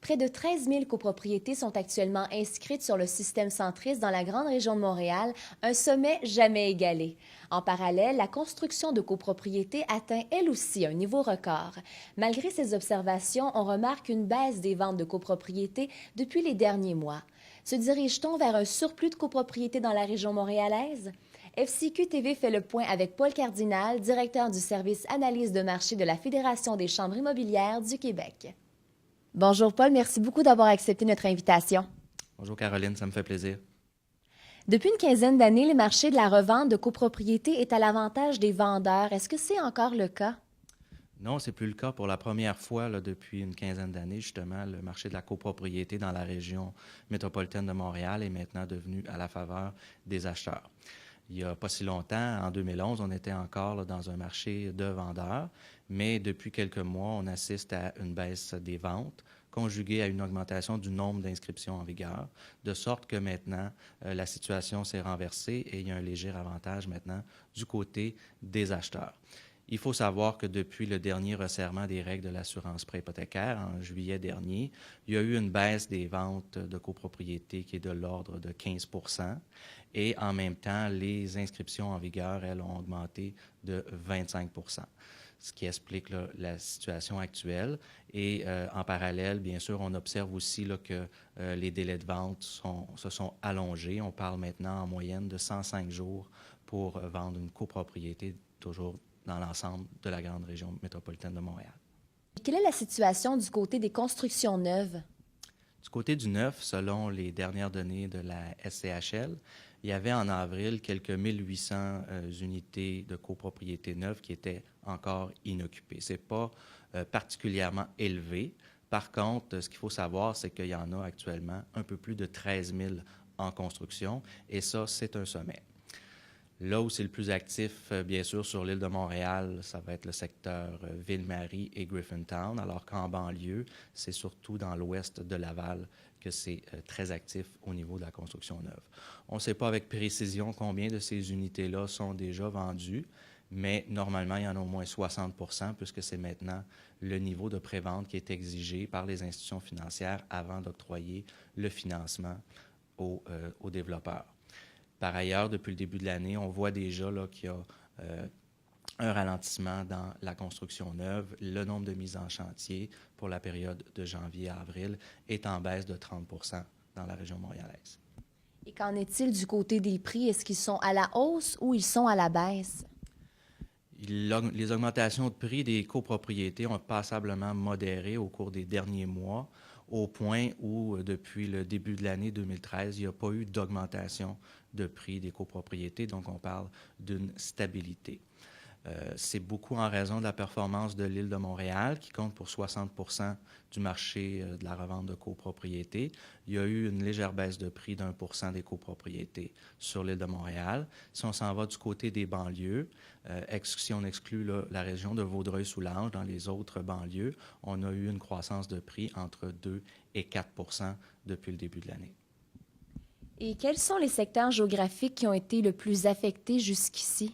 Près de 13 000 copropriétés sont actuellement inscrites sur le système centriste dans la grande région de Montréal, un sommet jamais égalé. En parallèle, la construction de copropriétés atteint elle aussi un niveau record. Malgré ces observations, on remarque une baisse des ventes de copropriétés depuis les derniers mois. Se dirige-t-on vers un surplus de copropriétés dans la région montréalaise? FCQ TV fait le point avec Paul Cardinal, directeur du service analyse de marché de la Fédération des chambres immobilières du Québec. Bonjour Paul, merci beaucoup d'avoir accepté notre invitation. Bonjour Caroline, ça me fait plaisir. Depuis une quinzaine d'années, le marché de la revente de copropriétés est à l'avantage des vendeurs. Est-ce que c'est encore le cas? Non, c'est plus le cas. Pour la première fois depuis une quinzaine d'années, justement, le marché de la copropriété dans la région métropolitaine de Montréal est maintenant devenu à la faveur des acheteurs. Il n'y a pas si longtemps, en 2011, on était encore dans un marché de vendeurs, mais depuis quelques mois, on assiste à une baisse des ventes, conjuguée à une augmentation du nombre d'inscriptions en vigueur, de sorte que maintenant, la situation s'est renversée et il y a un léger avantage maintenant du côté des acheteurs. Il faut savoir que depuis le dernier resserrement des règles de l'assurance préhypothécaire en juillet dernier, il y a eu une baisse des ventes de copropriété qui est de l'ordre de 15 % et en même temps, les inscriptions en vigueur, elles, ont augmenté de 25 %, ce qui explique la situation actuelle. Et en parallèle, bien sûr, on observe aussi que les délais de vente se sont allongés. On parle maintenant en moyenne de 105 jours pour vendre une copropriété, toujours dans l'ensemble de la grande région métropolitaine de Montréal. Quelle est la situation du côté des constructions neuves? Du côté du neuf, selon les dernières données de la SCHL, il y avait en avril quelques 1800 unités de copropriété neuves qui étaient encore inoccupées. Ce n'est pas particulièrement élevé. Par contre, ce qu'il faut savoir, c'est qu'il y en a actuellement un peu plus de 13 000 en construction, et ça, c'est un sommet. Là où c'est le plus actif, bien sûr, sur l'île de Montréal, ça va être le secteur Ville-Marie et Griffintown, alors qu'en banlieue, c'est surtout dans l'ouest de Laval que c'est très actif au niveau de la construction neuve. On ne sait pas avec précision combien de ces unités-là sont déjà vendues, mais normalement, il y en a au moins 60 % puisque c'est maintenant le niveau de prévente qui est exigé par les institutions financières avant d'octroyer le financement aux développeurs. Par ailleurs, depuis le début de l'année, on voit déjà qu'il y a un ralentissement dans la construction neuve. Le nombre de mises en chantier pour la période de janvier à avril est en baisse de 30 % dans la région montréalaise. Et qu'en est-il du côté des prix? Est-ce qu'ils sont à la hausse ou ils sont à la baisse? Les augmentations de prix des copropriétés ont passablement modéré au cours des derniers mois, au point où, depuis le début de l'année 2013, il n'y a pas eu d'augmentation de prix des copropriétés, donc on parle d'une stabilité. C'est beaucoup en raison de la performance de l'île de Montréal, qui compte pour 60 % du marché de la revente de copropriétés. Il y a eu une légère baisse de prix d'1 % des copropriétés sur l'île de Montréal. Si on s'en va du côté des banlieues, si on exclut la région de Vaudreuil-Soulanges, dans les autres banlieues, on a eu une croissance de prix entre 2 et 4 % depuis le début de l'année. Et quels sont les secteurs géographiques qui ont été le plus affectés jusqu'ici?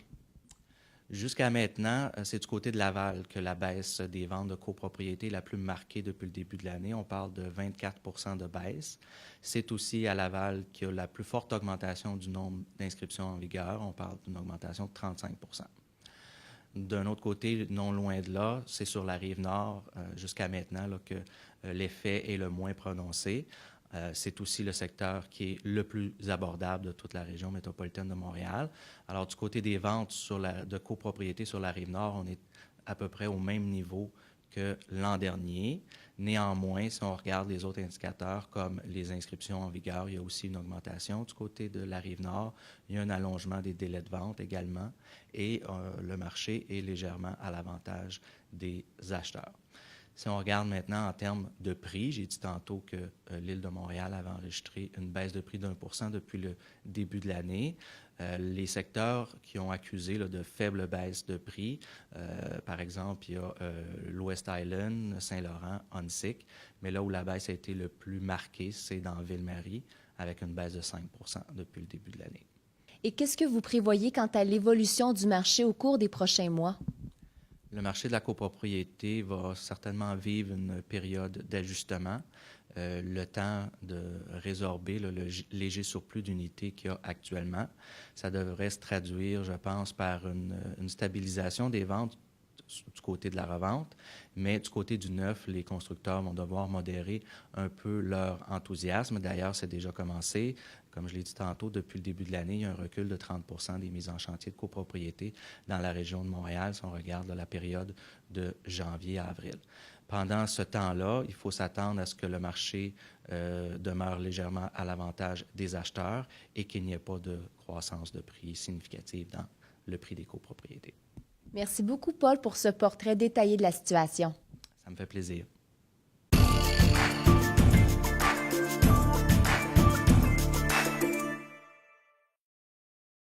Jusqu'à maintenant, c'est du côté de Laval que la baisse des ventes de copropriété est la plus marquée depuis le début de l'année. On parle de 24 % de baisse. C'est aussi à Laval qu'il y a la plus forte augmentation du nombre d'inscriptions en vigueur. On parle d'une augmentation de 35 %. D'un autre côté, non loin de là, c'est sur la Rive-Nord, jusqu'à maintenant, que l'effet est le moins prononcé. C'est aussi le secteur qui est le plus abordable de toute la région métropolitaine de Montréal. Alors, du côté des ventes de copropriété sur la Rive-Nord, on est à peu près au même niveau que l'an dernier. Néanmoins, si on regarde les autres indicateurs comme les inscriptions en vigueur, il y a aussi une augmentation du côté de la Rive-Nord. Il y a un allongement des délais de vente également et le marché est légèrement à l'avantage des acheteurs. Si on regarde maintenant en termes de prix, j'ai dit tantôt que l'île de Montréal avait enregistré une baisse de prix d'1 % depuis le début de l'année. Les secteurs qui ont accusé de faibles baisses de prix, par exemple, il y a l'West Island, Saint-Laurent, Huntsic, mais là où la baisse a été le plus marquée, c'est dans Ville-Marie, avec une baisse de 5 % depuis le début de l'année. Et qu'est-ce que vous prévoyez quant à l'évolution du marché au cours des prochains mois? Le marché de la copropriété va certainement vivre une période d'ajustement. le temps de résorber le léger surplus d'unités qu'il y a actuellement. Ça devrait se traduire, je pense, par une stabilisation des ventes du côté de la revente, mais du côté du neuf, les constructeurs vont devoir modérer un peu leur enthousiasme. D'ailleurs, c'est déjà commencé. Comme je l'ai dit tantôt, depuis le début de l'année, il y a un recul de 30 des mises en chantier de copropriété dans la région de Montréal, si on regarde la période de janvier à avril. Pendant ce temps-là, il faut s'attendre à ce que le marché demeure légèrement à l'avantage des acheteurs et qu'il n'y ait pas de croissance de prix significative dans le prix des copropriétés. Merci beaucoup, Paul, pour ce portrait détaillé de la situation. Ça me fait plaisir.